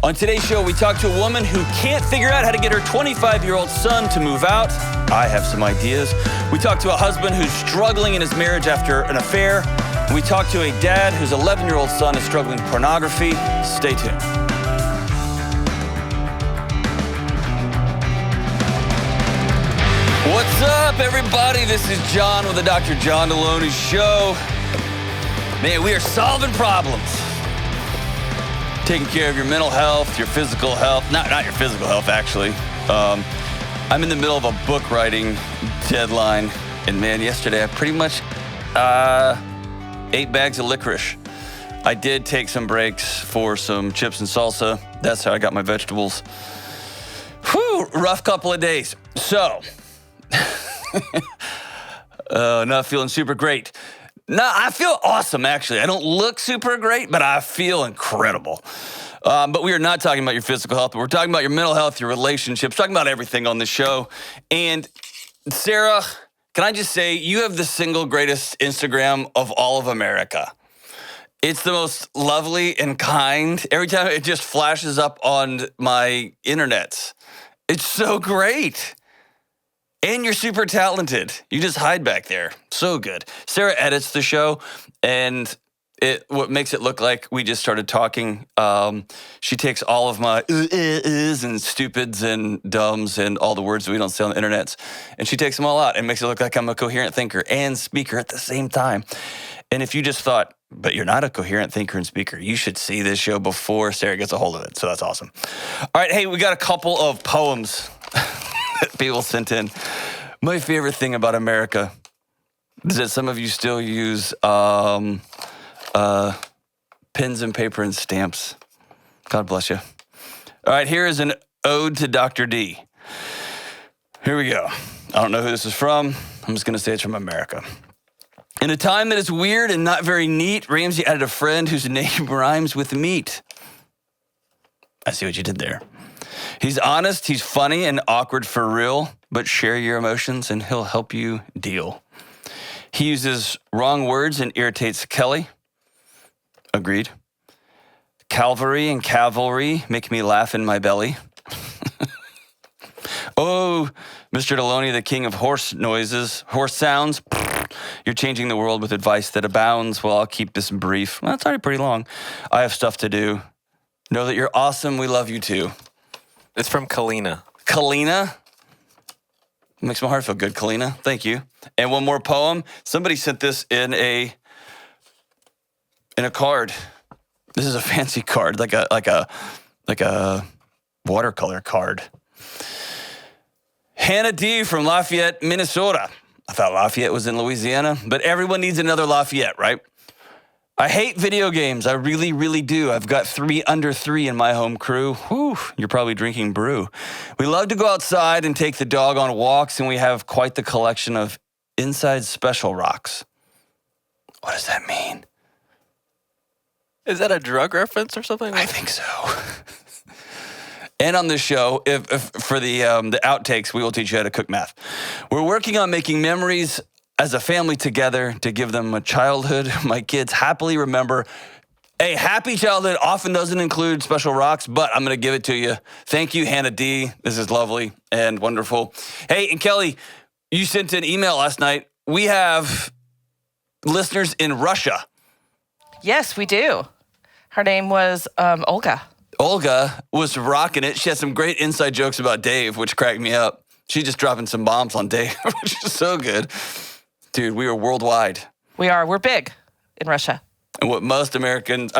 On today's show, we talk to a woman who can't figure out how to get her 25-year-old son to move out. I have some ideas. We talk to a husband who's struggling in his marriage after an affair. We talk to a dad whose 11-year-old son is struggling with pornography. Stay tuned. What's up, everybody? This is John with the Dr. John Delony Show. Man, we are solving problems. Taking care of your mental health, your physical health. Not your physical health, actually. I'm in the middle of a book writing deadline. And man, yesterday I pretty much ate bags of licorice. I did take some breaks for some chips and salsa. That's how I got my vegetables. Whew, rough couple of days. So, not feeling super great. No, I feel awesome, actually. I don't look super great, but I feel incredible. But we are not talking about your physical health, but we're talking about your mental health, your relationships, talking about everything on this show. And Sarah, can I just say, you have the single greatest Instagram of all of America. It's the most lovely and kind. Every time it just flashes up on my internets. It's so great. And you're super talented. You just hide back there. So good. Sarah edits the show, and what makes it look like we just started talking, she takes all of my is and stupids and dumbs and all the words that we don't say on the internet, and she takes them all out and makes it look like I'm a coherent thinker and speaker at the same time. And if you just thought, but you're not a coherent thinker and speaker, you should see this show before Sarah gets a hold of it. So that's awesome. All right, hey, we got a couple of poems people sent in. My favorite thing about America is that some of you still use pens and paper and stamps. God bless you. All right, here is an ode to Dr. D. Here we go. I don't know who this is from. I'm just going to say it's from America. In a time that is weird and not very neat, Ramsey added a friend whose name rhymes with meat. I see what you did there. He's honest, he's funny, and awkward for real, but share your emotions and he'll help you deal. He uses wrong words and irritates Kelly. Agreed. Calvary and cavalry make me laugh in my belly. Oh, Mr. Delony, the king of horse noises, horse sounds. You're changing the world with advice that abounds. Well, I'll keep this brief. Well, it's already pretty long. I have stuff to do. Know that you're awesome. We love you too. It's from Kalina. Kalina? Makes my heart feel good, Kalina. Thank you. And one more poem. Somebody sent this in a card. This is a fancy card, like a watercolor card. Hannah D. from Lafayette, Minnesota. I thought Lafayette was in Louisiana, but everyone needs another Lafayette, right? I hate video games. I really, really do. I've got 3 under 3 in my home crew. Whew, you're probably drinking brew. We love to go outside and take the dog on walks, and we have quite the collection of inside special rocks. What does that mean? Is that a drug reference or something? I think so. And on this show, if for the outtakes, we will teach you how to cook meth. We're working on making memories as a family together to give them a childhood my kids happily remember. A happy childhood often doesn't include special rocks, but I'm going to give it to you. Thank you, Hannah D. This is lovely and wonderful. Hey, and Kelly, you sent an email last night. We have listeners in Russia. Yes, we do. Her name was Olga. Olga was rocking it. She had some great inside jokes about Dave, which cracked me up. She's just dropping some bombs on Dave, which is so good. Dude, we are worldwide. We are. We're big in Russia. And what most listeners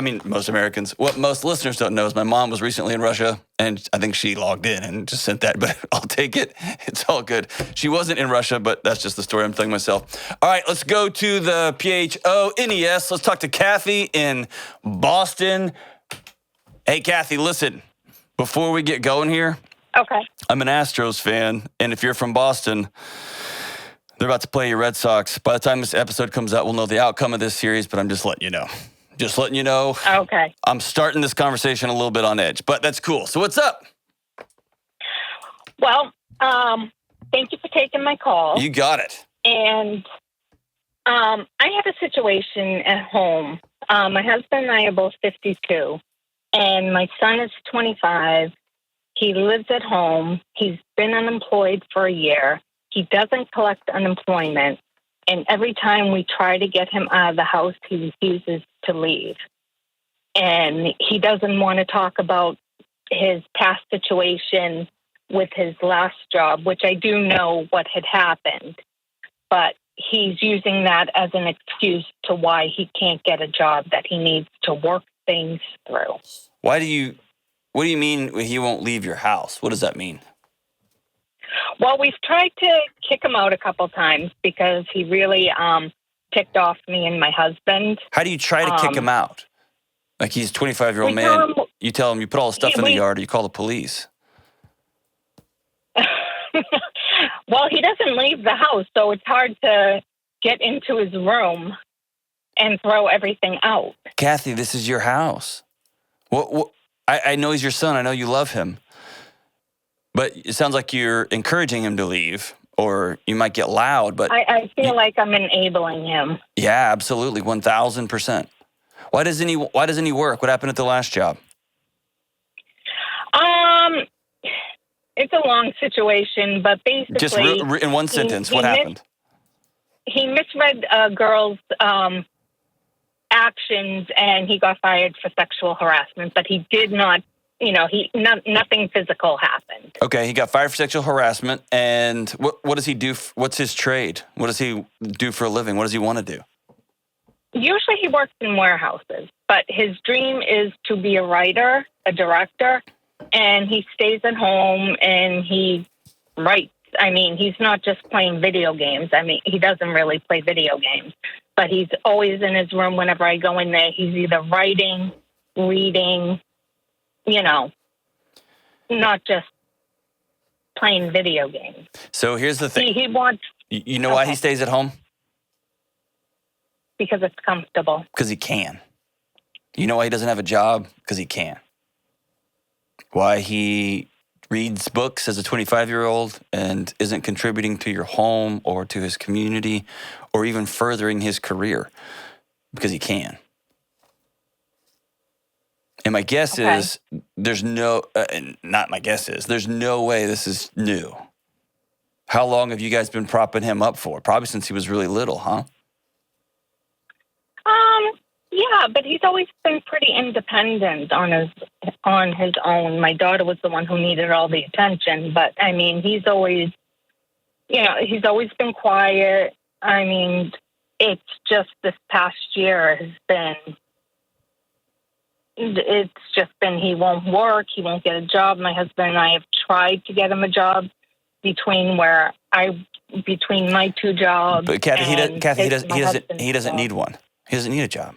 don't know is my mom was recently in Russia, and I think she logged in and just sent that, but I'll take it. It's all good. She wasn't in Russia, but that's just the story I'm telling myself. All right, let's go to the PHONES. Let's talk to Kathy in Boston. Hey, Kathy, listen, before we get going here, okay. I'm an Astros fan, and if you're from Boston, they're about to play your Red Sox. By the time this episode comes out, we'll know the outcome of this series, but I'm just letting you know. Just letting you know. Okay. I'm starting this conversation a little bit on edge, but that's cool. So what's up? Well, thank you for taking my call. You got it. And I have a situation at home. My husband and I are both 52. And my son is 25. He lives at home. He's been unemployed for a year. He doesn't collect unemployment. And every time we try to get him out of the house, he refuses to leave. And he doesn't want to talk about his past situation with his last job, which I do know what had happened. But he's using that as an excuse to why he can't get a job, that he needs to work things through. What do you mean he won't leave your house? What does that mean? Well, we've tried to kick him out a couple times because he really ticked off me and my husband. How do you try to kick him out? Like, he's a 25-year-old man. You tell him you put all the stuff in the yard, or you call the police. Well, he doesn't leave the house, so it's hard to get into his room and throw everything out. Kathy, this is your house. I know he's your son. I know you love him. But it sounds like you're encouraging him to leave, or you might get loud. But I feel like I'm enabling him. Yeah, absolutely, 1,000%. Why doesn't he work? What happened at the last job? It's a long situation, but basically, Just in one sentence, what happened? He misread a girl's actions, and he got fired for sexual harassment. But he did not, nothing physical happened. Okay, he got fired for sexual harassment, and what does he do? What's his trade? What does he do for a living? What does he want to do? Usually he works in warehouses, but his dream is to be a writer, a director, and he stays at home and he writes. I mean, he's not just playing video games. I mean, he doesn't really play video games, but he's always in his room whenever I go in there. He's either writing, reading, not just playing video games. So here's the thing. He wants... You know why he stays at home? Because it's comfortable. Because he can. You know why he doesn't have a job? Because he can. Why he reads books as a 25-year-old and isn't contributing to your home or to his community or even furthering his career? Because he can. And my guess is there's no way this is new. How long have you guys been propping him up for? Probably since he was really little, huh? Yeah, but he's always been pretty independent on his own. My daughter was the one who needed all the attention, but I mean, he's always been quiet. I mean, it's just this past year he won't work, he won't get a job. My husband and I have tried to get him a job between my two jobs. But Kathy, he doesn't need one. He doesn't need a job.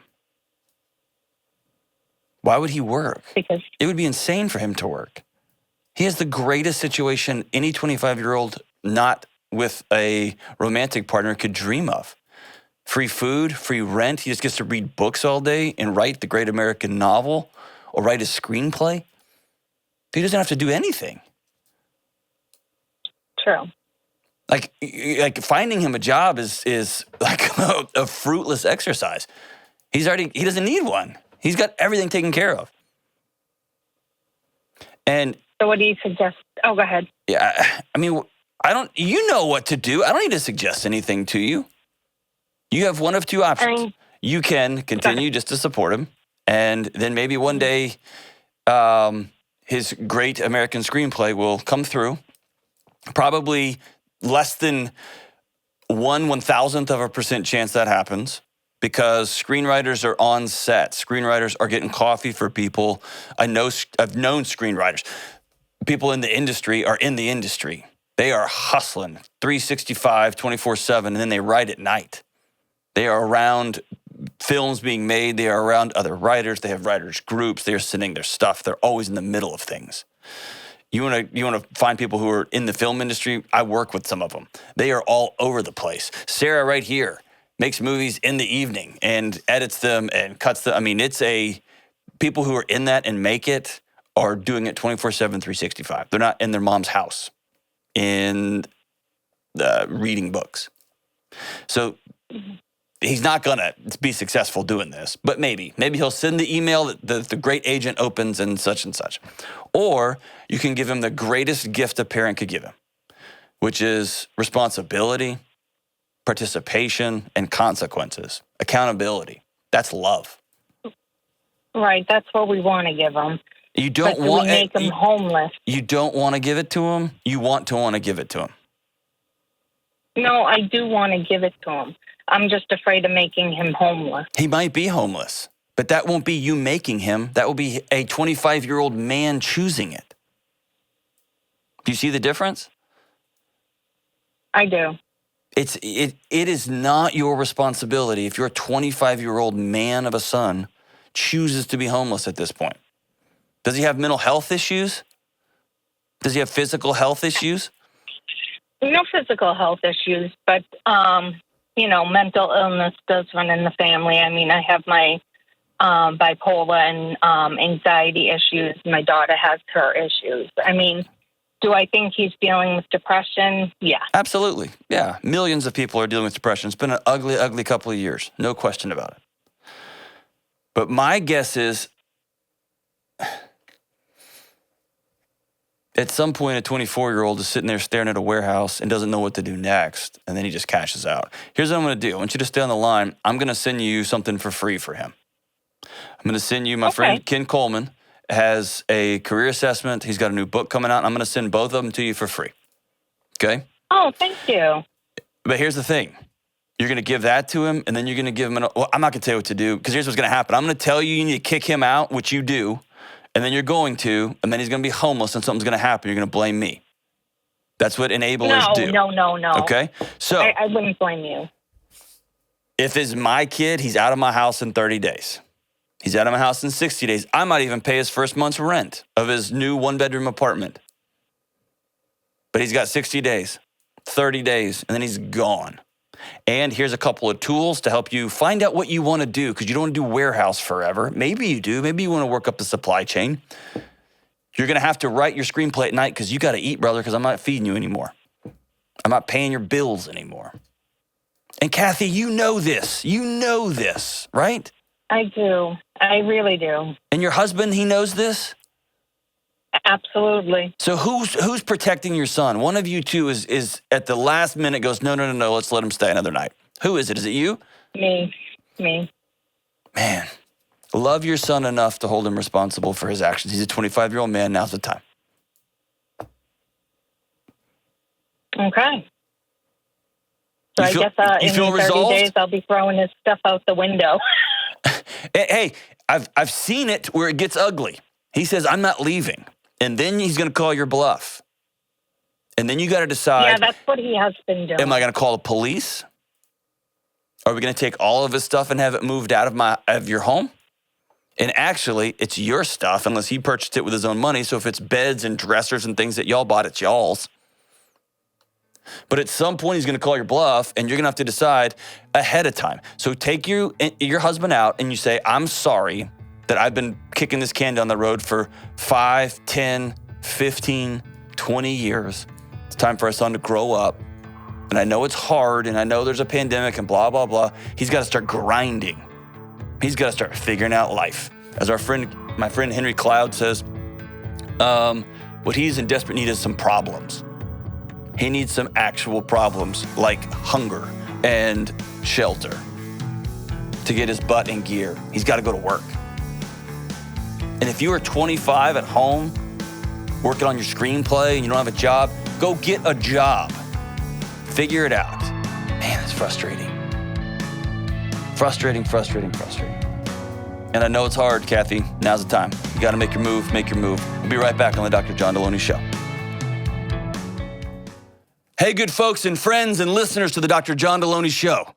Why would he work? Because it would be insane for him to work. He has the greatest situation any 25-year-old not with a romantic partner could dream of. Free food, free rent. He just gets to read books all day and write the great American novel or write a screenplay. He doesn't have to do anything. True. Like finding him a job is like a fruitless exercise. He doesn't need one. He's got everything taken care of. And so what do you suggest? Oh, go ahead. Yeah, I mean, you know what to do. I don't need to suggest anything to you. You have one of two options. You can continue just to support him, and then maybe one day his great American screenplay will come through. Probably less than 1/1000% chance that happens, because screenwriters are on set. Screenwriters are getting coffee for people. I've known screenwriters. People in the industry are in the industry. They are hustling 365, 24/7, and then they write at night. They are around films being made. They are around other writers. They have writers groups. They are sending their stuff. They're always in the middle of things. You want to find people who are in the film industry? I work with some of them. They are all over the place. Sarah right here makes movies in the evening and edits them and cuts them. I mean, people who are in that and make it are doing it 24/7, 365. They're not in their mom's house reading books. So he's not going to be successful doing this, but maybe he'll send the email that the great agent opens and such. Or you can give him the greatest gift a parent could give him, which is responsibility, participation, and consequences, accountability. That's love. Right. That's what we want to give him. You don't but want we make him homeless. You don't want to give it to him. You want to give it to him. No, I do want to give it to him. I'm just afraid of making him homeless. He might be homeless, but that won't be you making him. That will be a 25-year-old man choosing it. Do you see the difference? I do. It is not your responsibility if your 25-year-old man of a son chooses to be homeless at this point. Does he have mental health issues? Does he have physical health issues? No physical health issues, but, mental illness does run in the family. I mean, I have my bipolar and anxiety issues. My daughter has her issues. I mean, do I think he's dealing with depression? Yeah. Absolutely. Yeah. Millions of people are dealing with depression. It's been an ugly, ugly couple of years. No question about it. But my guess is at some point, a 24-year-old is sitting there staring at a warehouse and doesn't know what to do next, and then he just cashes out. Here's what I'm going to do. I want you to stay on the line. I'm going to send you something for free for him. I'm going to send you, my friend Ken Coleman has a career assessment. He's got a new book coming out. I'm going to send both of them to you for free. Okay? Oh, thank you. But here's the thing. You're going to give that to him, and then you're going to give him I'm not going to tell you what to do, because here's what's going to happen. I'm going to tell you need to kick him out, which you do, and then you're going to, and then he's going to be homeless, and something's going to happen. You're going to blame me. That's what enablers do. No. Okay? So I wouldn't blame you. if it's my kid, he's out of my house in 30 days. He's out of my house in 60 days. I might even pay his first month's rent of his new one-bedroom apartment. But he's got 60 days, 30 days, and then he's gone. And here's a couple of tools to help you find out what you want to do, because you don't want to do warehouse forever. Maybe you do. Maybe you want to work up the supply chain. You're going to have to write your screenplay at night because you got to eat, brother, because I'm not feeding you anymore. I'm not paying your bills anymore. And Kathy, you know this. You know this, right? I do. I really do. And your husband, he knows this? Absolutely. So who's protecting your son? One of you two is at the last minute goes, no, let's let him stay another night. Who is it? Is it you? Me. Man, love your son enough to hold him responsible for his actions. He's a 25-year-old man. Now's the time. Okay. So I guess in 30 days I'll be throwing his stuff out the window. Hey, I've seen it where it gets ugly. He says, I'm not leaving. And then he's going to call your bluff. And then you got to decide. Yeah, that's what he has been doing. Am I going to call the police? Are we going to take all of his stuff and have it moved out of your home? And actually, it's your stuff unless he purchased it with his own money. So if it's beds and dressers and things that y'all bought, it's y'all's. But at some point, he's going to call your bluff, and you're going to have to decide ahead of time. So take your husband out, and you say, I'm sorry that I've been kicking this can down the road for 5, 10, 15, 20 years. It's time for our son to grow up. And I know it's hard, and I know there's a pandemic and blah, blah, blah. He's got to start grinding. He's got to start figuring out life. As my friend Henry Cloud says, what he's in desperate need is some problems. He needs some actual problems like hunger and shelter to get his butt in gear. He's got to go to work. And if you are 25 at home, working on your screenplay and you don't have a job, go get a job. Figure it out. Man, it's frustrating. Frustrating. And I know it's hard, Kathy. Now's the time. You got to make your move. We'll be right back on the Dr. John Delony Show. Hey, good folks and friends and listeners to the Dr. John Delony Show.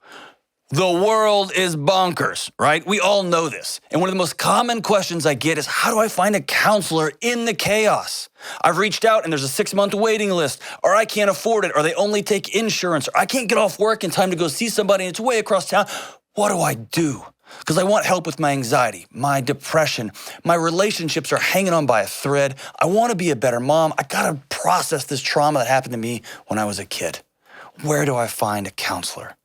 The world is bonkers, right? We all know this. And one of the most common questions I get is, how do I find a counselor in the chaos? I've reached out and there's a 6-month waiting list, or I can't afford it, or they only take insurance, or I can't get off work in time to go see somebody and it's way across town. What do I do? Because I want help with my anxiety, my depression, my relationships are hanging on by a thread. I want to be a better mom. I got to process this trauma that happened to me when I was a kid. Where do I find a counselor?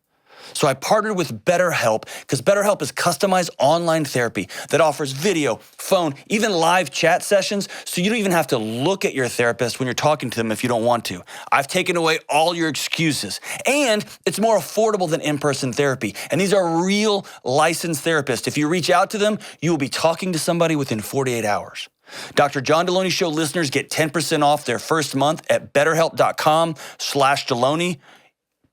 So I partnered with BetterHelp because BetterHelp is customized online therapy that offers video, phone, even live chat sessions, so you don't even have to look at your therapist when you're talking to them if you don't want to. I've taken away all your excuses, and it's more affordable than in-person therapy. And these are real licensed therapists. If you reach out to them, you will be talking to somebody within 48 hours. Dr. John Delony Show listeners get 10% off their first month at betterhelp.com/Delony.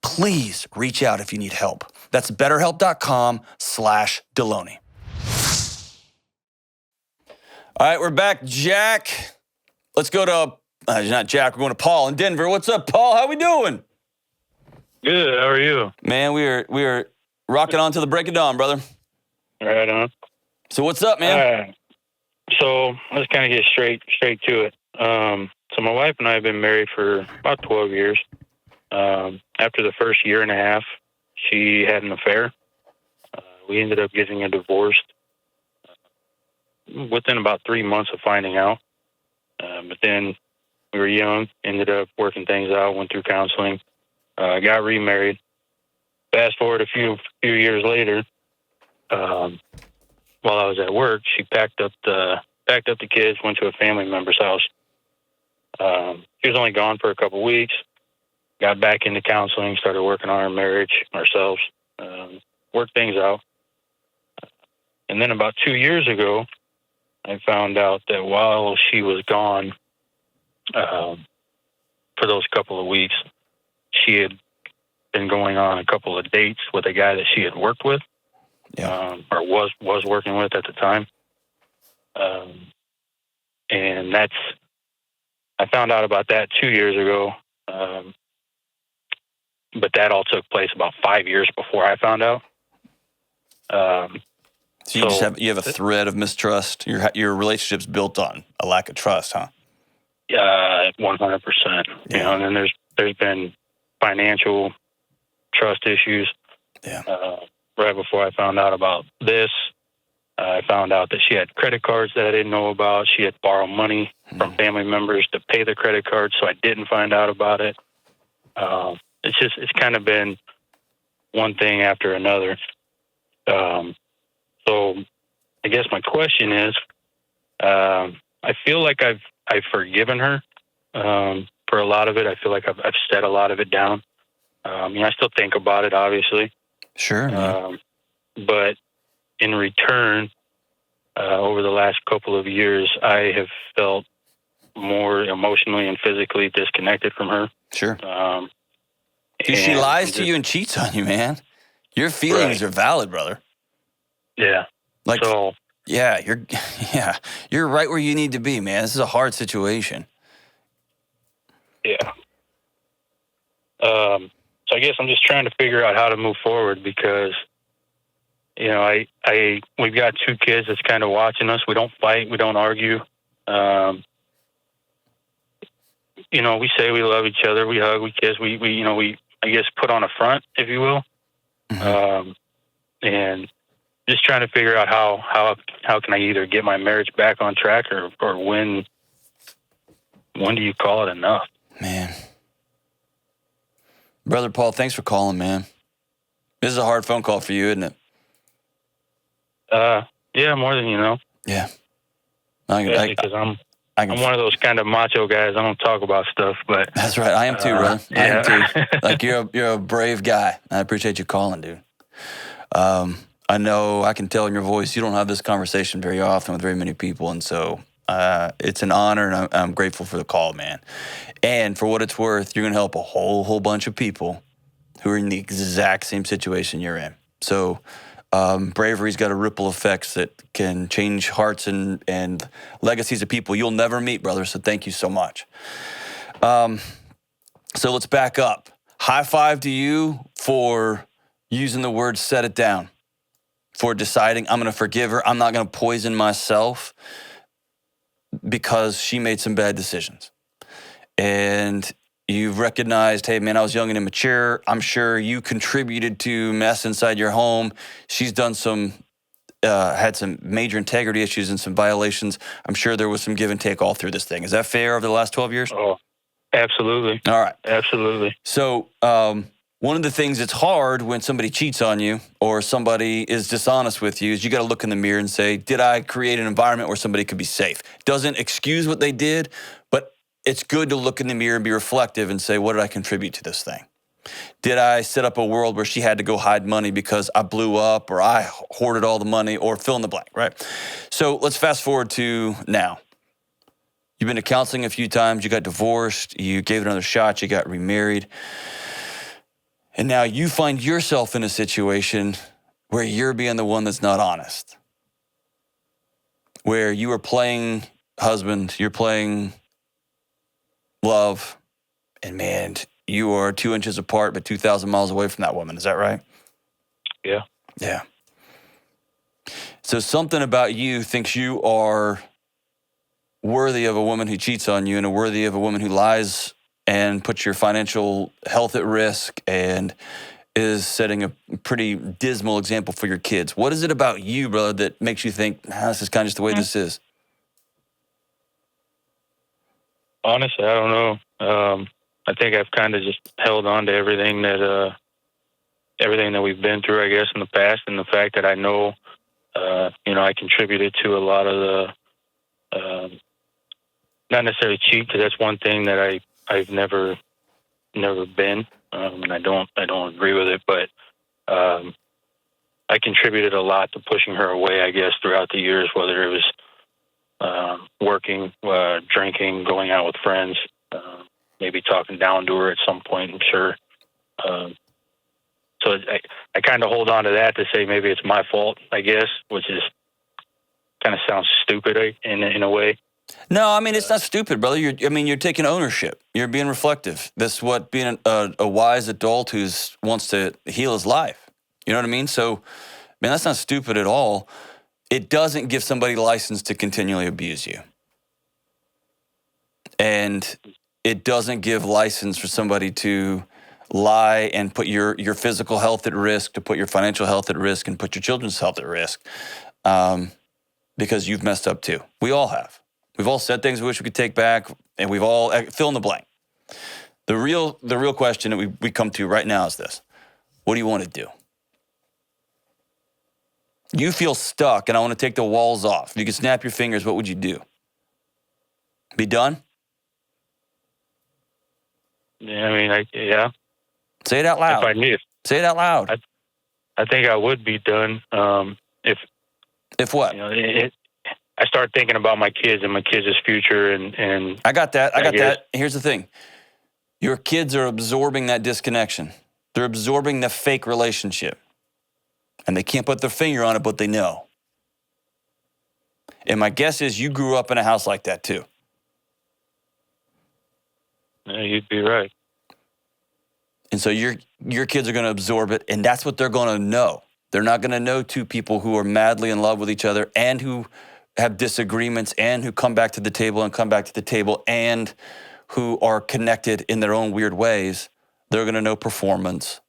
Please reach out if you need help. That's betterhelp.com/Delony. All right, we're back. Jack, let's go to, not Jack, we're going to Paul in Denver. What's up, Paul? How we doing? Good. How are you? Man, we are rocking on to the break of dawn, brother. Right on. So what's up, man? So let's kind of get straight to it. So my wife and I have been married for about 12 years. After the first year and a half, she had an affair. We ended up getting a divorce within about 3 months of finding out. But then we were young, ended up working things out, went through counseling, got remarried. Fast forward a few years later, while I was at work, she packed up the kids, went to a family member's house. She was only gone for a couple weeks. Got back into counseling, started working on our marriage ourselves, worked things out. And then about 2 years ago, I found out that while she was gone for those couple of weeks, she had been going on a couple of dates with a guy that she had worked with, or was working with at the time. And I found out about that 2 years ago. But that all took place about 5 years before I found out. So you have a thread of mistrust. Your relationship's built on a lack of trust, huh? 100%. You know, and then there's been financial trust issues. Yeah. Right before I found out about this, I found out that she had credit cards that I didn't know about. She had borrowed money from family members to pay the credit cards, so I didn't find out about it. It's kind of been one thing after another. So I guess my question is, I feel like I've forgiven her for a lot of it. I feel like I've set a lot of it down. I still think about it, obviously. Sure. But in return, over the last couple of years, I have felt more emotionally and physically disconnected from her. Sure. She lies to you and cheats on you, man. Your feelings are valid, brother. Yeah. You're right where you need to be, man. This is a hard situation. Yeah. So I guess I'm just trying to figure out how to move forward because, we've got 2 kids that's kind of watching us. We don't fight. We don't argue. We say we love each other. We hug. We kiss. We I guess put on a front, if you will. Mm-hmm. And just trying to figure out how can I either get my marriage back on track or when do you call it enough? Man. Brother Paul, thanks for calling, man. This is a hard phone call for you, isn't it? Yeah, more than you know. Yeah. Because I'm one of those kind of macho guys. I don't talk about stuff, but that's right. I am too, brother. I am too. Like you're a brave guy. I appreciate you calling, dude. I know I can tell in your voice you don't have this conversation very often with very many people, and so it's an honor, and I'm grateful for the call, man. And for what it's worth, you're gonna help a whole bunch of people who are in the exact same situation you're in. So. Bravery's got a ripple effects that can change hearts and legacies of people you'll never meet, brother. So thank you so much. So let's back up. High five to you for using the word set it down, for deciding I'm going to forgive her. I'm not going to poison myself because she made some bad decisions. And you've recognized, hey, man, I was young and immature. I'm sure you contributed to mess inside your home. She's done had some major integrity issues and some violations. I'm sure there was some give and take all through this thing. Is that fair over the last 12 years? Oh, absolutely. All right. Absolutely. So one of the things that's hard when somebody cheats on you or somebody is dishonest with you is you got to look in the mirror and say, did I create an environment where somebody could be safe? Doesn't excuse what they did, but it's good to look in the mirror and be reflective and say, what did I contribute to this thing? Did I set up a world where she had to go hide money because I blew up or I hoarded all the money or fill in the blank, right? So let's fast forward to now. You've been to counseling a few times, you got divorced, you gave it another shot, you got remarried. And now you find yourself in a situation where you're being the one that's not honest. Where you are playing husband, you're playing love, and man, you are 2 inches apart, but 2,000 miles away from that woman. Is that right? Yeah. Yeah. So something about you thinks you are worthy of a woman who cheats on you and worthy of a woman who lies and puts your financial health at risk and is setting a pretty dismal example for your kids. What is it about you, brother, that makes you think, this is kind of just the way this is? Honestly, I don't know. I think I've kind of just held on to everything that we've been through, I guess, in the past, and the fact that I know, I contributed to a lot of the, not necessarily cheat, because that's one thing that I've never been, and I don't agree with it, but I contributed a lot to pushing her away, I guess, throughout the years, whether it was working, drinking, going out with friends, maybe talking down to her at some point, I'm sure. So I kind of hold on to that to say maybe it's my fault, I guess, which is kind of sounds stupid in a way. No, I mean, it's not stupid, brother. You're taking ownership. You're being reflective. That's what being a wise adult who wants to heal his life. You know what I mean? So, man, that's not stupid at all. It doesn't give somebody license to continually abuse you. And it doesn't give license for somebody to lie and put your physical health at risk, to put your financial health at risk, and put your children's health at risk, because you've messed up too. We all have. We've all said things we wish we could take back, and we've all fill in the blank. The real question that we come to right now is this: what do you want to do? You feel stuck, and I want to take the walls off. If you could snap your fingers, what would you do? Be done? Yeah, I mean, yeah. Say it out loud. If I knew. Say it out loud. I think I would be done if what? I start thinking about my kids and my kids' future, and I got that. I got that. Here's the thing: your kids are absorbing that disconnection. They're absorbing the fake relationship, and they can't put their finger on it, but they know. And my guess is you grew up in a house like that too. Yeah, you'd be right. And so your kids are going to absorb it, and that's what they're going to know. They're not going to know two people who are madly in love with each other and who have disagreements and who come back to the table and who are connected in their own weird ways. They're going to know performance.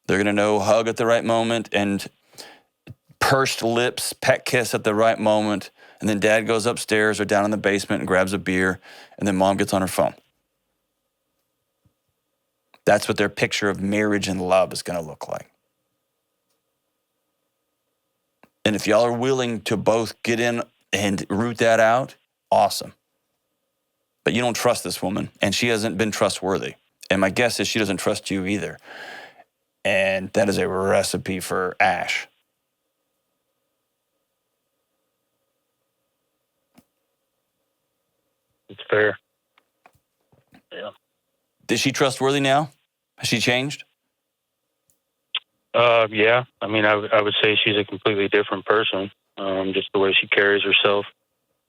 They're going to know hug at the right moment and pursed lips, pet kiss at the right moment. And then dad goes upstairs or down in the basement and grabs a beer, and then mom gets on her phone. That's what their picture of marriage and love is going to look like. And if y'all are willing to both get in and root that out, awesome. But you don't trust this woman, and she hasn't been trustworthy. And my guess is she doesn't trust you either. And that is a recipe for ash. It's fair. Yeah. Is she trustworthy now? Has she changed? Yeah. I mean, I would say she's a completely different person. Just the way she carries herself,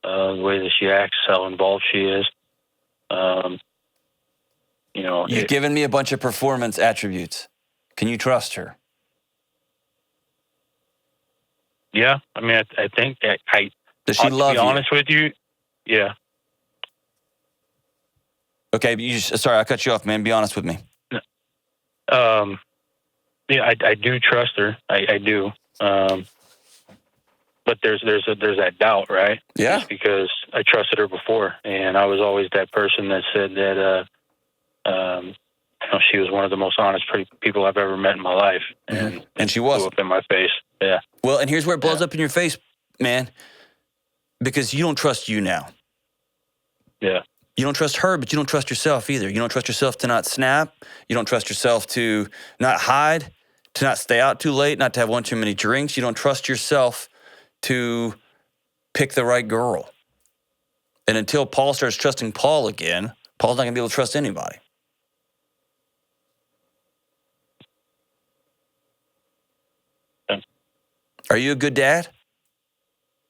the way that she acts, how involved she is. You've given me a bunch of performance attributes. Can you trust her? Yeah. I mean, I think Does she love you? To be honest with you, yeah. Okay, but sorry, I cut you off, man. Be honest with me. Yeah, I do trust her. I do. But there's that doubt, right? Yeah. Just because I trusted her before, and I was always that person that said that she was one of the most honest people I've ever met in my life. And she blew wasn't. up in my face. Yeah. Well, and here's where it blows up in your face, man, because you don't trust you now. Yeah. You don't trust her, but you don't trust yourself either. You don't trust yourself to not snap. You don't trust yourself to not hide, to not stay out too late, not to have one too many drinks. You don't trust yourself to pick the right girl. And until Paul starts trusting Paul again, Paul's not going to be able to trust anybody. Yeah. Are you a good dad?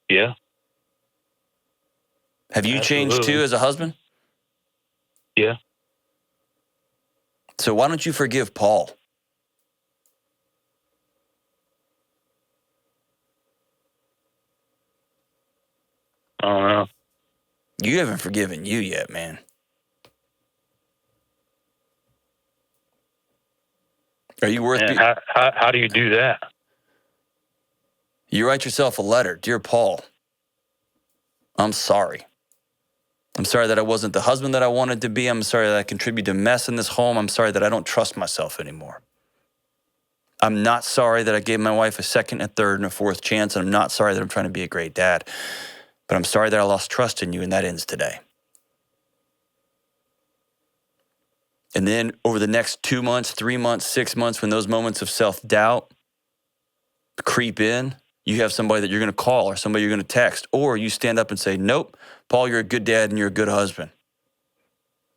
Yeah. Have you changed too as a husband? Yeah. So why don't you forgive Paul? I don't know. You haven't forgiven you yet, man. Are you worth? And how do you do that? You write yourself a letter, dear Paul. I'm sorry. I'm sorry that I wasn't the husband that I wanted to be. I'm sorry that I contributed to mess in this home. I'm sorry that I don't trust myself anymore. I'm not sorry that I gave my wife a second, a third, and a fourth chance. And I'm not sorry that I'm trying to be a great dad. But I'm sorry that I lost trust in you, and that ends today. And then over the next 2 months, 3 months, 6 months, when those moments of self-doubt creep in, you have somebody that you're going to call or somebody you're going to text, or you stand up and say, nope, Paul, you're a good dad and you're a good husband.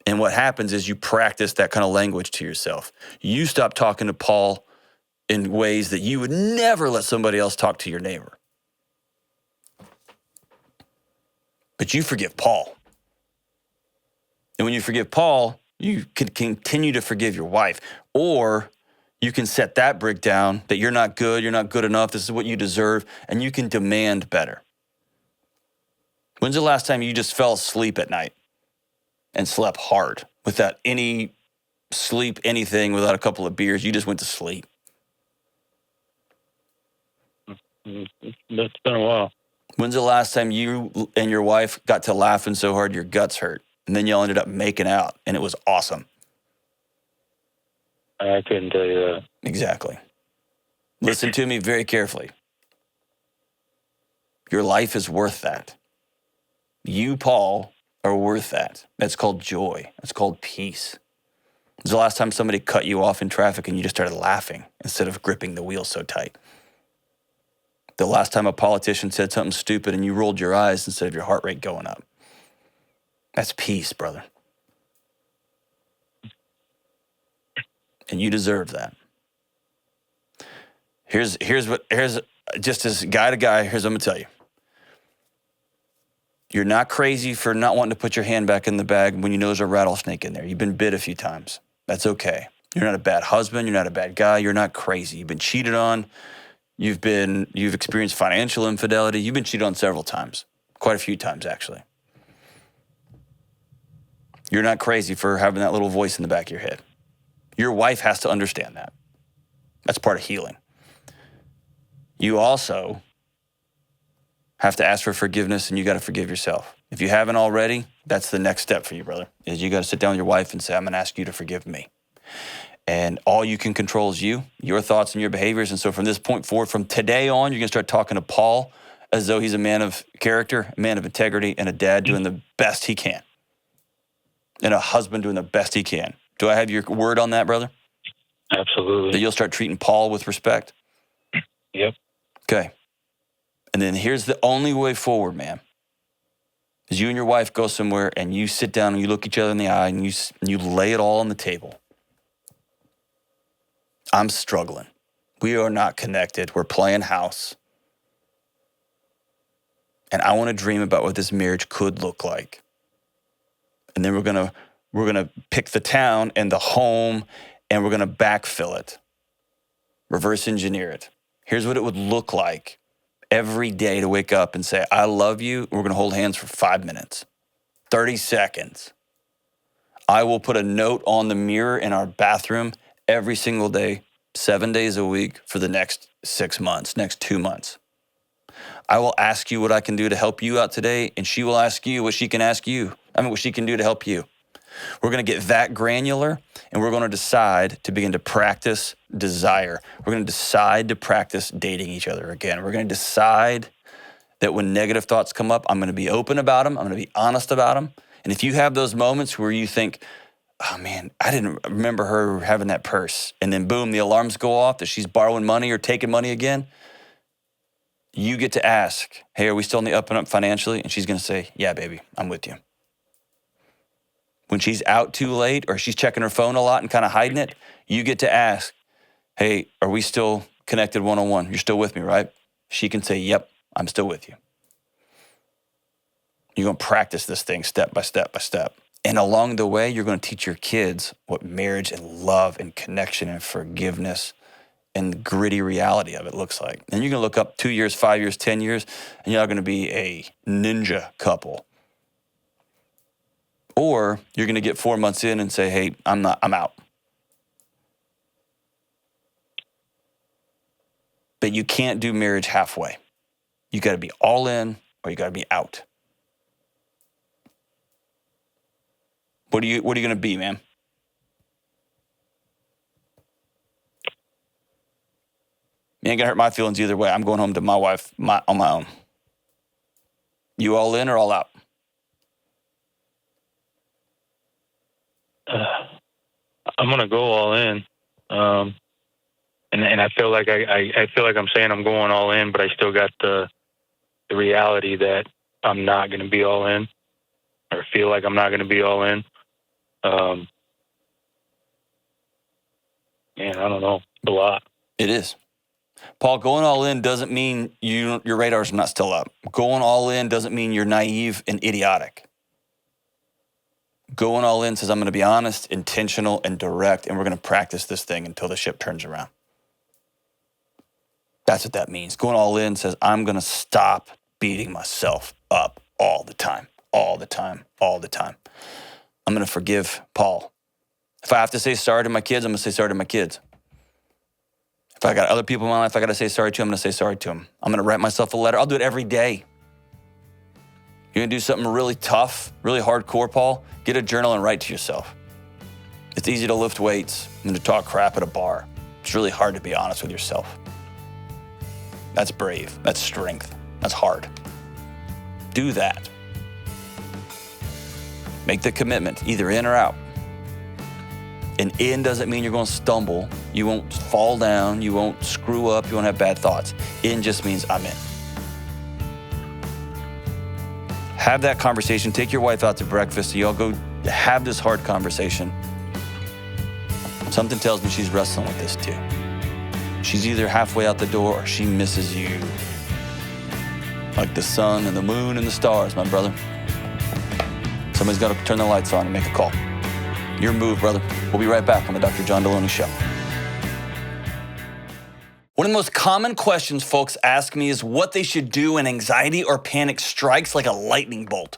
And what happens is you practice that kind of language to yourself. You stop talking to Paul in ways that you would never let somebody else talk to your neighbor. But you forgive Paul. And when you forgive Paul, you can continue to forgive your wife, or you can set that brick down that you're not good enough, this is what you deserve, and you can demand better. When's the last time you just fell asleep at night and slept hard without any sleep, anything, without a couple of beers? You just went to sleep. It's been a while. When's the last time you and your wife got to laughing so hard your guts hurt, and then y'all ended up making out, and it was awesome? I couldn't tell you that. Exactly. Listen to me very carefully. Your life is worth that. You, Paul, are worth that. That's called joy. That's called peace. When's the last time somebody cut you off in traffic and you just started laughing instead of gripping the wheel so tight? The last time a politician said something stupid and you rolled your eyes instead of your heart rate going up? That's peace, brother. And you deserve that. Here's just as guy to guy, here's what I'm gonna tell you. You're not crazy for not wanting to put your hand back in the bag when you know there's a rattlesnake in there. You've been bit a few times. That's okay. You're not a bad husband. You're not a bad guy. You're not crazy. You've been cheated on. You've experienced financial infidelity. You've been cheated on several times, quite a few times actually. You're not crazy for having that little voice in the back of your head. Your wife has to understand that. That's part of healing. You also have to ask for forgiveness, and you got to forgive yourself. If you haven't already, that's the next step for you, brother, is you got to sit down with your wife and say, I'm going to ask you to forgive me. And all you can control is you, your thoughts and your behaviors. And so from this point forward, from today on, you're going to start talking to Paul as though he's a man of character, a man of integrity, and a dad doing the best he can. And a husband doing the best he can. Do I have your word on that, brother? Absolutely. That you'll start treating Paul with respect? Yep. Okay. And then here's the only way forward, man. Is you and your wife go somewhere and you sit down and you look each other in the eye and you lay it all on the table. I'm struggling. We are not connected. We're playing house. And I want to dream about what this marriage could look like. And then we're gonna pick the town and the home, and we're gonna backfill it, reverse engineer it. Here's what it would look like every day to wake up and say, I love you. We're gonna hold hands for 5 minutes, 30 seconds. I will put a note on the mirror in our bathroom every single day, 7 days a week for the next 6 months, next 2 months. I will ask you what I can do to help you out today, and she will ask you what she can do to help you. We're going to get that granular, and we're going to decide to begin to practice desire. We're going to decide to practice dating each other again. We're going to decide that when negative thoughts come up, I'm going to be open about them. I'm going to be honest about them. And if you have those moments where you think, oh man, I didn't remember her having that purse, and then boom, the alarms go off that she's borrowing money or taking money again, you get to ask, hey, are we still on the up and up financially? And she's going to say, yeah, baby, I'm with you. When she's out too late or she's checking her phone a lot and kind of hiding it, you get to ask, hey, are we still connected one-on-one? You're still with me, right? She can say, yep, I'm still with you. You're going to practice this thing step by step by step. And along the way, you're going to teach your kids what marriage and love and connection and forgiveness and the gritty reality of it looks like. And you're going to look up 2 years, 5 years, 10 years, and you're not going to be a ninja couple. Or you're going to get 4 months in and say, hey, I'm out. But you can't do marriage halfway. You got to be all in or you got to be out. What are you going to be, man? You ain't gonna hurt my feelings either way. I'm going home to my wife on my own. You all in or all out? I'm gonna go all in, and I feel like I feel like I'm saying I'm going all in, but I still got the reality that I'm not gonna be all in, or feel like I'm not gonna be all in. Man, I don't know. It's a lot. It is. Paul, going all in doesn't mean your radar's not still up. Going all in doesn't mean you're naive and idiotic. Going all in says I'm going to be honest, intentional, and direct, and we're going to practice this thing until the ship turns around. That's what that means. Going all in says I'm going to stop beating myself up all the time, all the time, all the time. I'm going to forgive Paul. If I have to say sorry to my kids, I'm going to say sorry to my kids. If I got other people in my life I got to say sorry to, I'm going to say sorry to them. I'm going to write myself a letter. I'll do it every day. You're going to do something really tough, really hardcore, Paul? Get a journal and write to yourself. It's easy to lift weights and to talk crap at a bar. It's really hard to be honest with yourself. That's brave. That's strength. That's hard. Do that. Make the commitment, either in or out. And in doesn't mean you're going to stumble. You won't fall down. You won't screw up. You won't have bad thoughts. In just means I'm in. Have that conversation. Take your wife out to breakfast. So y'all go have this hard conversation. Something tells me she's wrestling with this too. She's either halfway out the door or she misses you. Like the sun and the moon and the stars, my brother. Somebody's got to turn the lights on and make a call. Your move, brother. We'll be right back on the Dr. John Delony Show. One of the most common questions folks ask me is what they should do when anxiety or panic strikes like a lightning bolt.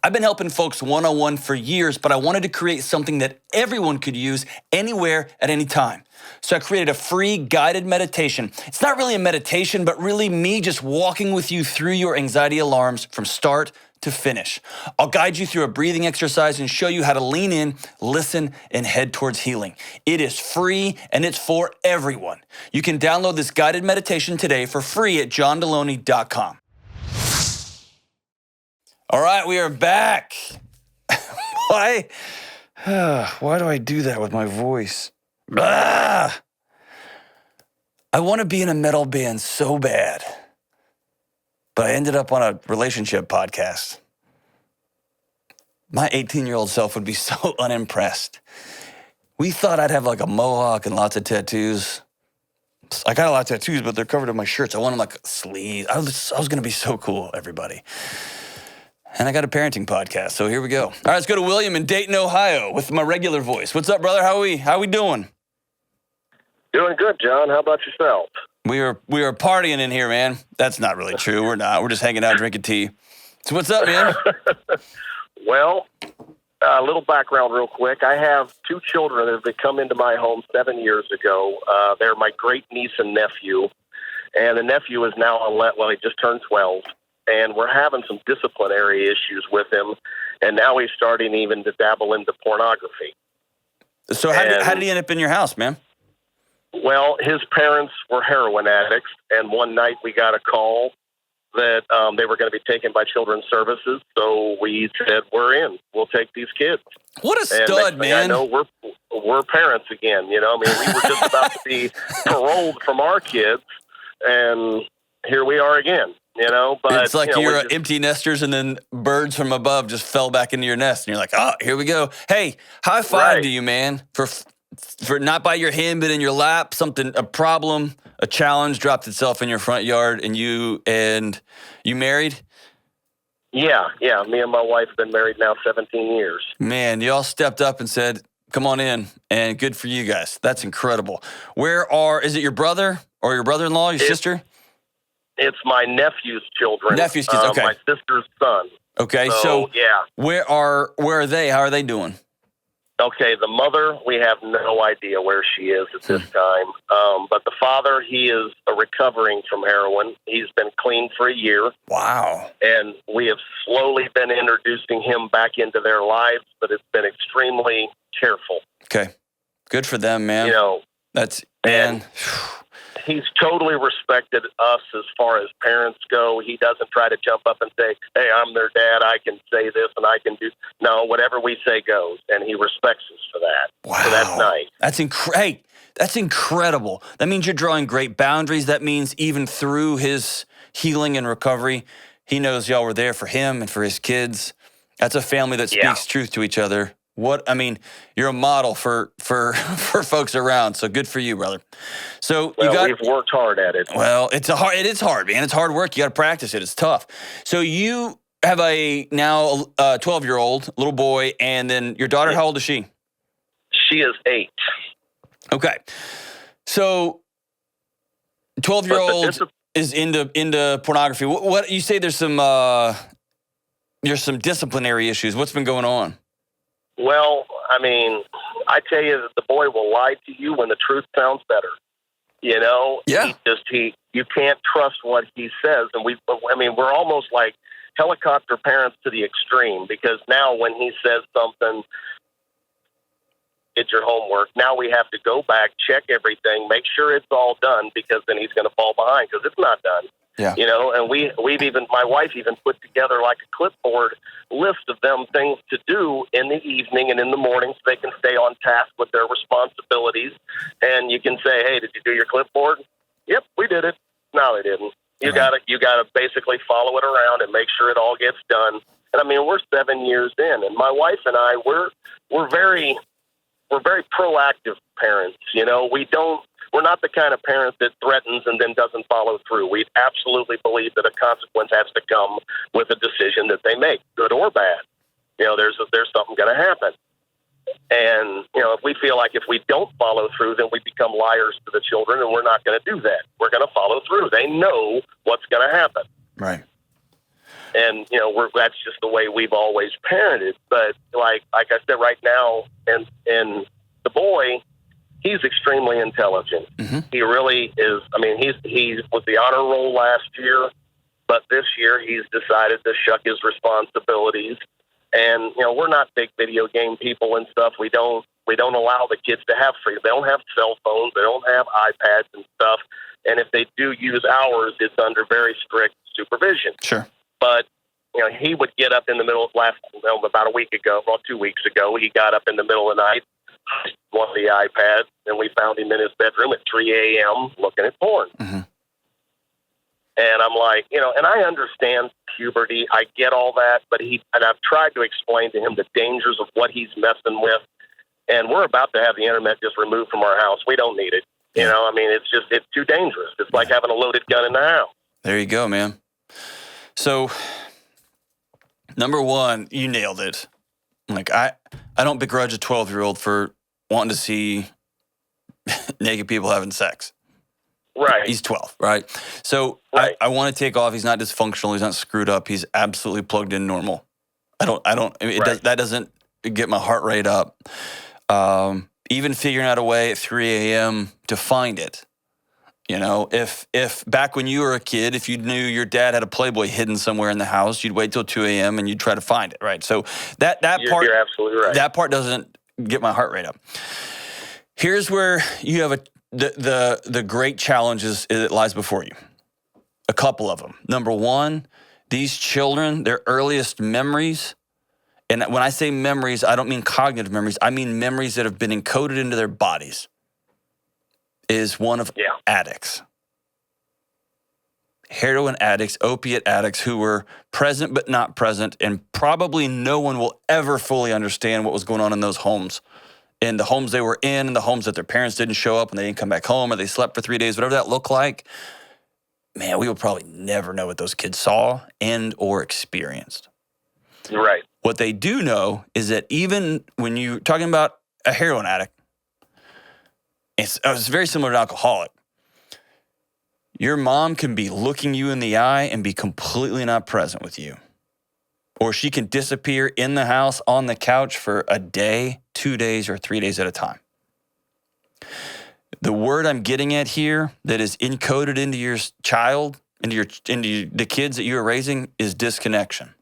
I've been helping folks one-on-one for years, but I wanted to create something that everyone could use anywhere at any time. So I created a free guided meditation. It's not really a meditation, but really me just walking with you through your anxiety alarms from start to finish. I'll guide you through a breathing exercise and show you how to lean in, listen, and head towards healing. It is free and it's for everyone. You can download this guided meditation today for free at johndelony.com. All right, we are back. Why do I do that with my voice? I want to be in a metal band so bad. But I ended up on a relationship podcast. My 18-year-old self would be so unimpressed. We thought I'd have like a mohawk and lots of tattoos. I got a lot of tattoos, but they're covered in my shirts. I wanted like sleeves. I was going to be so cool, everybody. And I got a parenting podcast, so here we go. All right, let's go to William in Dayton, Ohio with my regular voice. What's up, brother? How we doing? Doing good, John. How about yourself? We are partying in here, man. That's not really true. We're not. We're just hanging out, drinking tea. So what's up, man? Well, a little background real quick. I have two children that have come into my home 7 years ago. They're my great niece and nephew. And the nephew is now he just turned 12. And we're having some disciplinary issues with him. And now he's starting even to dabble into pornography. So how did he end up in your house, man? Well, his parents were heroin addicts, and one night we got a call that they were going to be taken by Children's Services. So we said, "We're in. We'll take these kids." What a And stud, next thing I man. know, we're parents again. You know, I mean, we were just about to be paroled from our kids, and here we are again. You know, but It's like you know, you're we just- empty nesters, and then birds from above just fell back into your nest, and you're like, "Oh, here we go." Hey, high five Right. to you, man, for not by your hand but in your lap. A problem, a challenge dropped itself in your front yard, and you married. Yeah. Me and my wife have been married now 17 years. Man, you all stepped up and said, "Come on in," and good for you guys. That's incredible. Is it your brother or your brother-in-law, your sister? It's my nephew's children. Nephew's kids, okay. My sister's son. Okay, So, so yeah. where are they? How are they doing? Okay, the mother, we have no idea where she is at this time. But the father, he is recovering from heroin. He's been clean for a year. Wow. And we have slowly been introducing him back into their lives, but it's been extremely careful. Okay, good for them, man. You know, That's man. he's totally respected us as far as parents go. He doesn't try to jump up and say, "Hey, I'm their dad. I can say this and I can do." No, whatever we say goes, and he respects us for that. Wow. So that's nice. Hey, that's incredible. That means you're drawing great boundaries. That means even through his healing and recovery, he knows y'all were there for him and for his kids. That's a family that speaks truth to each other. You're a model for folks around. So good for you, brother. So We've worked hard at it. Well, it is hard, man. It's hard work. You got to practice it. It's tough. So you have a 12-year-old little boy, and then your daughter. How old is she? She is 8. Okay. So 12-year-old is into pornography. What you say? There's some disciplinary issues. What's been going on? Well, I mean, I tell you that the boy will lie to you when the truth sounds better. You know, Yeah. You can't trust what he says, and we're almost like helicopter parents to the extreme, because now when he says something, it's your homework. Now we have to go back, check everything, make sure it's all done, because then he's going to fall behind because it's not done. Yeah. You know, and my wife even put together like a clipboard list of them things to do in the evening and in the morning so they can stay on task with their responsibilities. And you can say, "Hey, did you do your clipboard?" "Yep, we did it." "No, they didn't." You gotta basically follow it around and make sure it all gets done. And I mean, we're 7 years in, and my wife and I, we're very proactive parents. You know, we're not the kind of parent that threatens and then doesn't follow through. We absolutely believe that a consequence has to come with a decision that they make, good or bad. You know, there's something going to happen. And, you know, if we feel like if we don't follow through, then we become liars to the children, and we're not going to do that. We're going to follow through. They know what's going to happen. Right. And, you know, that's just the way we've always parented. But like I said, right now, and the boy, he's extremely intelligent. Mm-hmm. He really is. I mean, he was the honor roll last year, but this year he's decided to shuck his responsibilities. And, you know, we're not big video game people and stuff. We don't allow the kids to have free. They don't have cell phones. They don't have iPads and stuff. And if they do use ours, it's under very strict supervision. Sure. But, you know, he would get up in the middle of about 2 weeks ago, he got up in the middle of the night, one of the iPads, and we found him in his bedroom at 3 a.m. looking at porn. Mm-hmm. And I'm like, you know, and I understand puberty. I get all that. But I've tried to explain to him the dangers of what he's messing with. And we're about to have the internet just removed from our house. We don't need it. You know, I mean, it's too dangerous. It's like having a loaded gun in the house. There you go, man. So, number one, you nailed it. Like, I don't begrudge a 12-year-old for wanting to see naked people having sex. Right. He's 12, right? So Right. I want to take off. He's not dysfunctional. He's not screwed up. He's absolutely plugged in normal. That doesn't get my heart rate up. Even figuring out a way at 3 a.m. to find it You know, if back when you were a kid, if you knew your dad had a Playboy hidden somewhere in the house, you'd wait till 2 a.m. and you'd try to find it, right? So that part, You're absolutely right. that part doesn't get my heart rate up. Here's where you have the great challenges that lies before you. A couple of them. Number one, these children, their earliest memories, and when I say memories, I don't mean cognitive memories. I mean memories that have been encoded into their bodies, is one of addicts. Heroin addicts, opiate addicts who were present but not present, and probably no one will ever fully understand what was going on in those homes. In the homes they were in, and the homes that their parents didn't show up and they didn't come back home, or they slept for 3 days, whatever that looked like. Man, we will probably never know what those kids saw and or experienced. You're right. What they do know is that even when you're talking about a heroin addict, it's very similar to an alcoholic. Your mom can be looking you in the eye and be completely not present with you. Or she can disappear in the house on the couch for a day, 2 days, or 3 days at a time. The word I'm getting at here that is encoded into your child, into the kids that you're raising, is disconnection.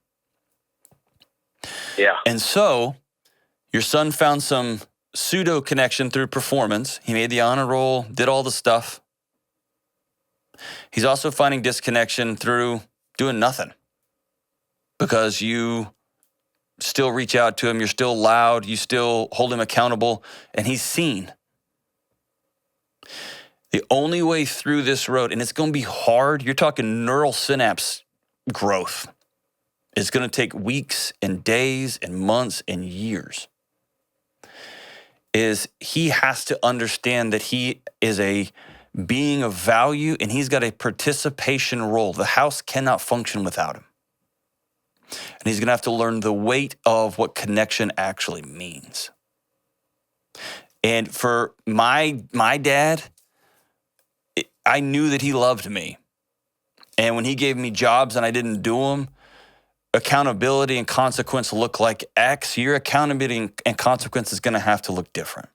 Yeah. And so your son found some pseudo connection through performance. He made the honor roll, did all the stuff. He's also finding disconnection through doing nothing, because you still reach out to him, you're still loud, you still hold him accountable, and he's seen. The only way through this road, and it's going to be hard, you're talking neural synapse growth. It's going to take weeks and days and months and years. Is he has to understand that he is a being of value and he's got a participation role. The house cannot function without him. And he's going to have to learn the weight of what connection actually means. And for my dad, I knew that he loved me. And when he gave me jobs and I didn't do them, accountability and consequence look like X. Your accountability and consequence is going to have to look different.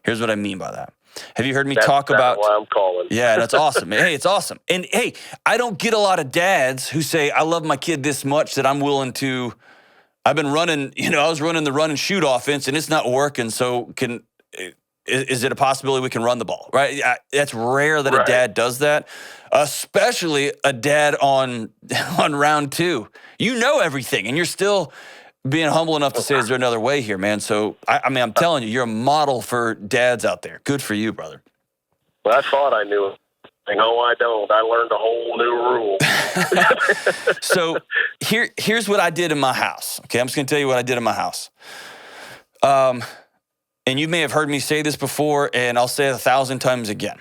Here's what I mean by that. Have you heard me talk about? That's why I'm calling. Yeah, that's awesome. Hey, it's awesome. And hey, I don't get a lot of dads who say, I love my kid this much that I'm willing to, I've been running, I was running the run and shoot offense and it's not working. So is it a possibility we can run the ball, right? That's rare that a dad does that, especially a dad on round two. You know everything, and you're still being humble enough to say, is there another way here, man? So, I'm telling you, you're a model for dads out there. Good for you, brother. Well, I thought I knew it. No, I don't. I learned a whole new rule. So here's what I did in my house. Okay, I'm just going to tell you what I did in my house. And you may have heard me say this before, and I'll say it 1,000 times again,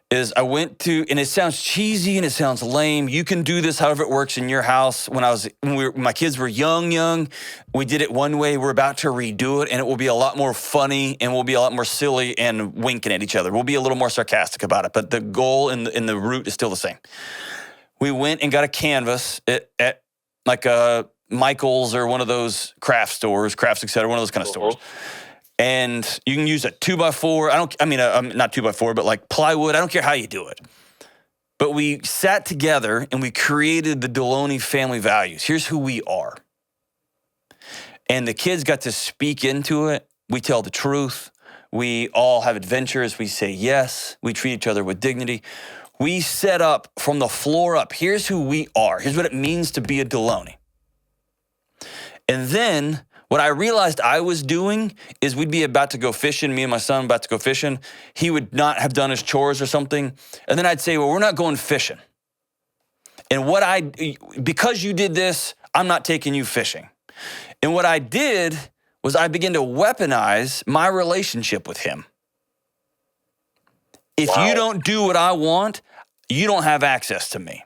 is I went to, and it sounds cheesy and it sounds lame. You can do this however it works in your house. When my kids were young, we did it one way. We're about to redo it, and it will be a lot more funny, and we'll be a lot more silly and winking at each other. We'll be a little more sarcastic about it, but the goal and the root is still the same. We went and got a canvas at like a Michael's or one of those craft stores, Crafts, et cetera, one of those kind of stores. And you can use a 2x4. Not 2x4, but like plywood. I don't care how you do it. But we sat together and we created the Delony family values. Here's who we are. And the kids got to speak into it. We tell the truth. We all have adventures. We say yes. We treat each other with dignity. We set up from the floor up. Here's who we are. Here's what it means to be a Delony. And then what I realized I was doing is we'd be about to go fishing, me and my son about to go fishing. He would not have done his chores or something. And then I'd say, well, we're not going fishing. And because you did this, I'm not taking you fishing. And what I did was I began to weaponize my relationship with him. If you don't do what I want, you don't have access to me.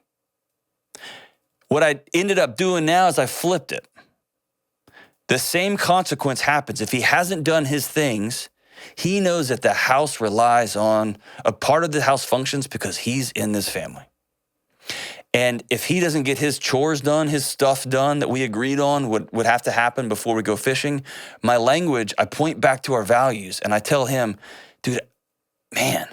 What I ended up doing now is I flipped it. The same consequence happens. If he hasn't done his things, he knows that the house relies on, a part of the house functions because he's in this family. And if he doesn't get his chores done, his stuff done that we agreed on would have to happen before we go fishing, my language, I point back to our values and I tell him, dude, man,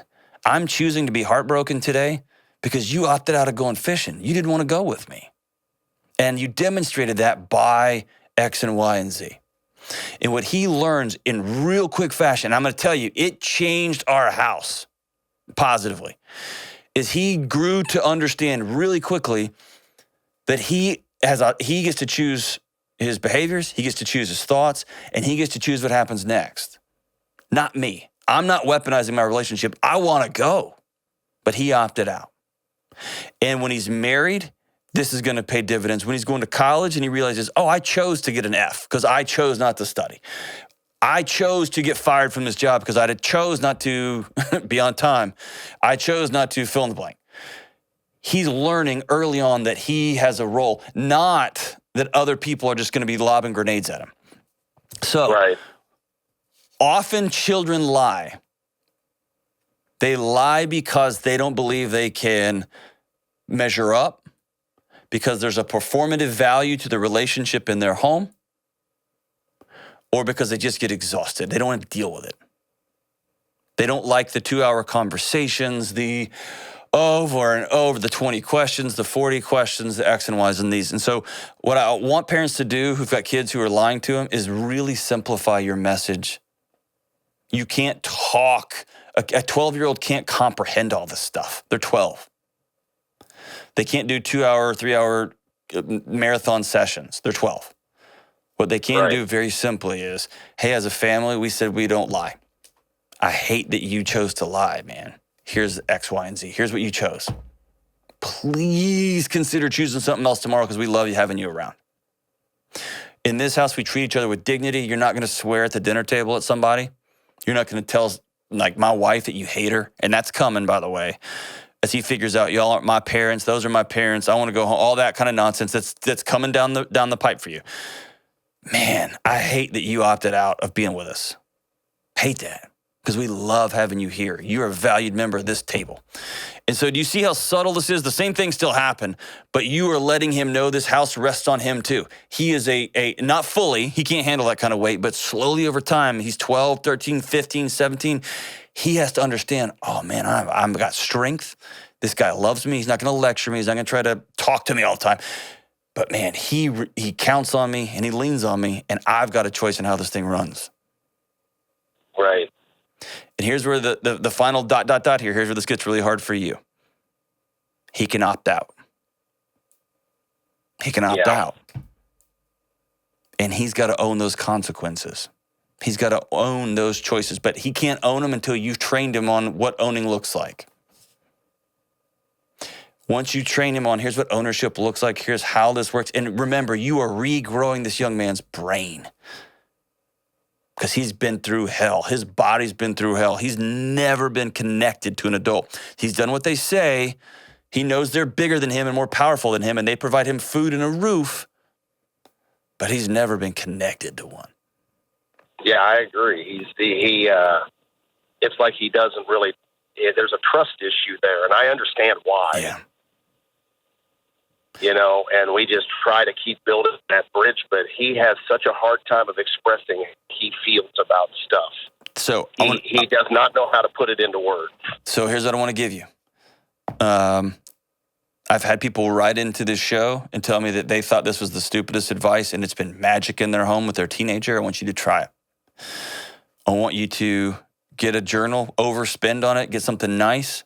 I'm choosing to be heartbroken today because you opted out of going fishing. You didn't want to go with me. And you demonstrated that by X and Y and Z. And what he learns in real quick fashion, I'm going to tell you, it changed our house positively, is he grew to understand really quickly that he gets to choose his behaviors, he gets to choose his thoughts, and he gets to choose what happens next. Not me. I'm not weaponizing my relationship. I want to go. But he opted out. And when he's married, this is going to pay dividends. When he's going to college and he realizes, oh, I chose to get an F because I chose not to study. I chose to get fired from this job because I chose not to be on time. I chose not to fill in the blank. He's learning early on that he has a role, not that other people are just going to be lobbing grenades at him. So often children lie. They lie because they don't believe they can measure up, because there's a performative value to the relationship in their home, or because they just get exhausted. They don't want to deal with it. They don't like the 2-hour conversations, the over and over, the 20 questions, the 40 questions, the X and Y's and these. And so what I want parents to do who've got kids who are lying to them is really simplify your message. You can't talk. A 12-year-old can't comprehend all this stuff. They're 12. They can't do 2-hour, 3-hour marathon sessions. They're 12. What they can do very simply is, hey, as a family, we said we don't lie. I hate that you chose to lie, man. Here's X, Y, and Z. Here's what you chose. Please consider choosing something else tomorrow because we love you having you around. In this house, we treat each other with dignity. You're not going to swear at the dinner table at somebody. You're not going to tell, like, my wife that you hate her. And that's coming, by the way, as he figures out, y'all aren't my parents. Those are my parents. I want to go home. All that kind of nonsense that's coming down the pipe for you. Man, I hate that you opted out of being with us. Hate that. Because we love having you here. You're a valued member of this table. And so do you see how subtle this is? The same thing still happened, but you are letting him know this house rests on him too. He is not fully, he can't handle that kind of weight, but slowly over time, he's 12, 13, 15, 17. He has to understand, oh man, I've got strength. This guy loves me. He's not going to lecture me. He's not going to try to talk to me all the time. But man, he counts on me and he leans on me, and I've got a choice in how this thing runs. Right. And here's where the final ... here. Here's where this gets really hard for you. He can opt out. He can opt out. And he's got to own those consequences. He's got to own those choices. But he can't own them until you've trained him on what owning looks like. Once you train him on, here's what ownership looks like. Here's how this works. And remember, you are regrowing this young man's brain. Because he's been through hell. His body's been through hell. He's never been connected to an adult. He's done what they say. He knows they're bigger than him and more powerful than him, and they provide him food and a roof, but he's never been connected to one. Yeah, I agree. It's like he doesn't really, there's a trust issue there, and I understand why. Yeah. You know, and we just try to keep building that bridge, but he has such a hard time of expressing how he feels about stuff. So he does not know how to put it into words. So here's what I want to give you. I've had people write into this show and tell me that they thought this was the stupidest advice, and it's been magic in their home with their teenager. I want you to try it. I want you to get a journal, overspend on it, get something nice.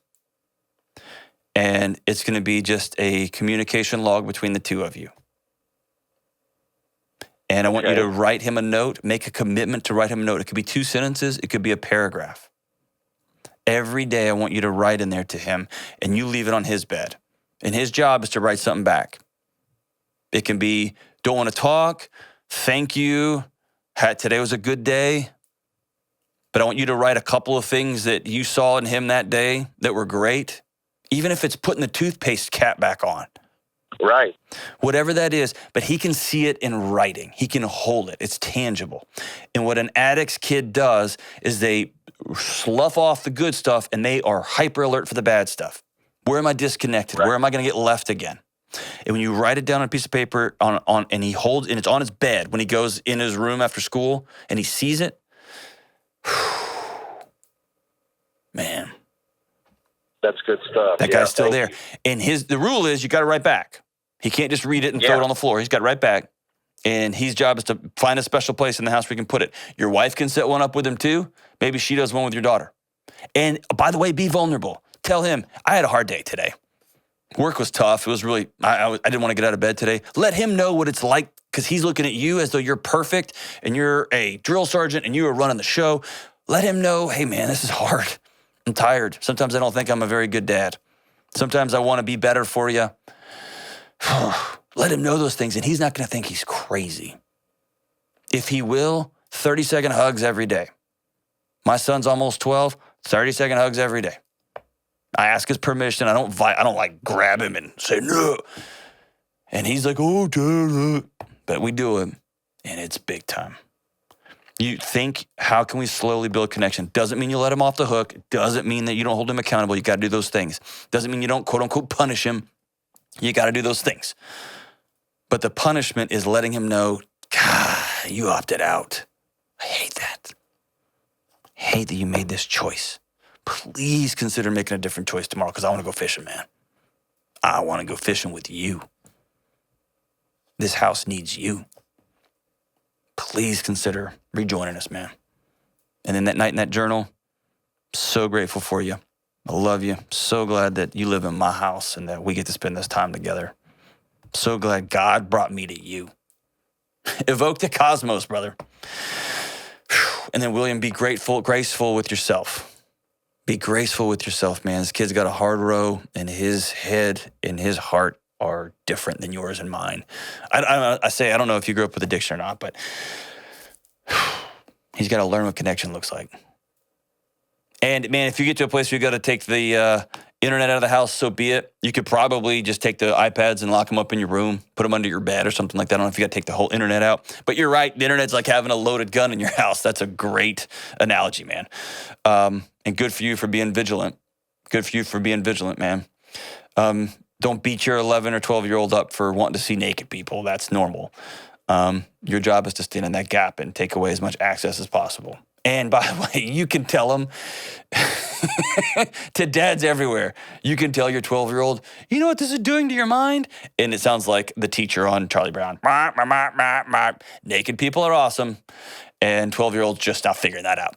And it's going to be just a communication log between the two of you. And I want you to write him a note, make a commitment to write him a note. It could be 2 sentences. It could be a paragraph. Every day I want you to write in there to him, and you leave it on his bed. And his job is to write something back. It can be, don't want to talk, thank you, today was a good day. But I want you to write a couple of things that you saw in him that day that were great. Even if it's putting the toothpaste cap back on. Right. Whatever that is, but he can see it in writing. He can hold it. It's tangible. And what an addict's kid does is they slough off the good stuff and they are hyper alert for the bad stuff. Where am I disconnected? Right. Where am I going to get left again? And when you write it down on a piece of paper and he holds, and it's on his bed when he goes in his room after school and he sees it, man, That's good stuff. That guy's still there. And the rule is you got to write back. He can't just read it and throw it on the floor. He's got to write back. And his job is to find a special place in the house where we can put it. Your wife can set one up with him too. Maybe she does one with your daughter. And by the way, be vulnerable. Tell him, I had a hard day today. Work was tough. It was really, I didn't want to get out of bed today. Let him know what it's like because he's looking at you as though you're perfect and you're a drill sergeant and you are running the show. Let him know, hey man, this is hard. I'm tired. Sometimes I don't think I'm a very good dad. Sometimes I want to be better for you. Let him know those things and he's not going to think he's crazy. If he will, 30-second hugs every day. My son's almost 12, 30-second hugs every day. I ask his permission. I don't like grab him and say no. And he's like, oh, Dad. But we do it, and it's big time. You think, how can we slowly build connection? Doesn't mean you let him off the hook. Doesn't mean that you don't hold him accountable. You got to do those things. Doesn't mean you don't, quote unquote, punish him. You got to do those things. But the punishment is letting him know, God, you opted out. I hate that. I hate that you made this choice. Please consider making a different choice tomorrow because I want to go fishing, man. I want to go fishing with you. This house needs you. Please consider rejoining us, man. And then that night in that journal, so grateful for you. I love you. So glad that you live in my house and that we get to spend this time together. So glad God brought me to you. Evoke the cosmos, brother. And then, William, be graceful with yourself. Be graceful with yourself, man. This kid's got a hard row, and his head and his heart are different than yours and mine. I don't know if you grew up with addiction or not, but he's got to learn what connection looks like. And, man, if you get to a place where you got to take the internet out of the house, so be it. You could probably just take the iPads and lock them up in your room, put them under your bed or something like that. I don't know if you got to take the whole internet out. But you're right. The internet's like having a loaded gun in your house. That's a great analogy, man. And good for you for being vigilant. Good for you for being vigilant, man. Don't beat your 11 or 12-year-old up for wanting to see naked people. That's normal. Your job is to stand in that gap and take away as much access as possible. And by the way, you can tell them, to dads everywhere, you can tell your 12-year-old, you know what this is doing to your mind? And it sounds like the teacher on Charlie Brown. Naked people are awesome. And 12-year-olds just now figuring that out.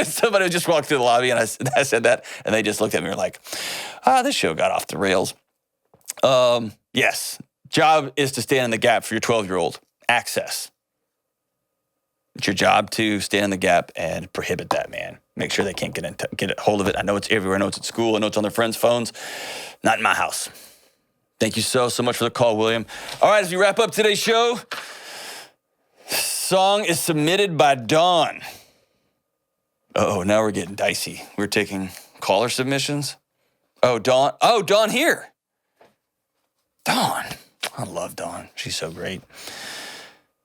Somebody just walked through the lobby and I said that, and they just looked at me and were like, this show got off the rails. Yes, job is to stand in the gap for your 12-year-old. Access. It's your job to stand in the gap and prohibit that, man. Make sure they can't get a hold of it. I know it's everywhere. I know it's at school. I know it's on their friends' phones. Not in my house. Thank you so much for the call, William. All right, as we wrap up today's show, song is submitted by Dawn. Oh, now we're getting dicey. We're taking caller submissions. Oh, Dawn. Oh, Dawn here. Dawn. I love Dawn. She's so great.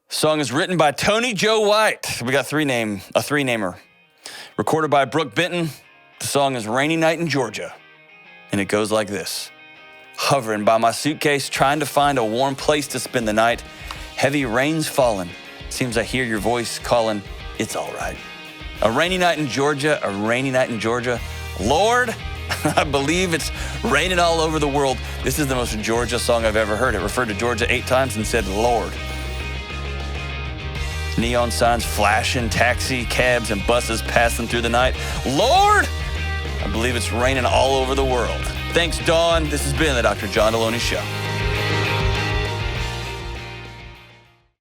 Song is written by Tony Joe White. We got a three-namer. Recorded by Brooke Benton. The song is Rainy Night in Georgia. And it goes like this. Hovering by my suitcase, trying to find a warm place to spend the night. Heavy rain's falling. Seems I hear your voice calling, it's all right. A rainy night in Georgia, a rainy night in Georgia. Lord, I believe it's raining all over the world. This is the most Georgia song I've ever heard. It referred to Georgia 8 times and said, Lord. Neon signs flashing, taxi, cabs, and buses passing through the night. Lord, I believe it's raining all over the world. Thanks, Dawn. This has been the Dr. John Delony Show.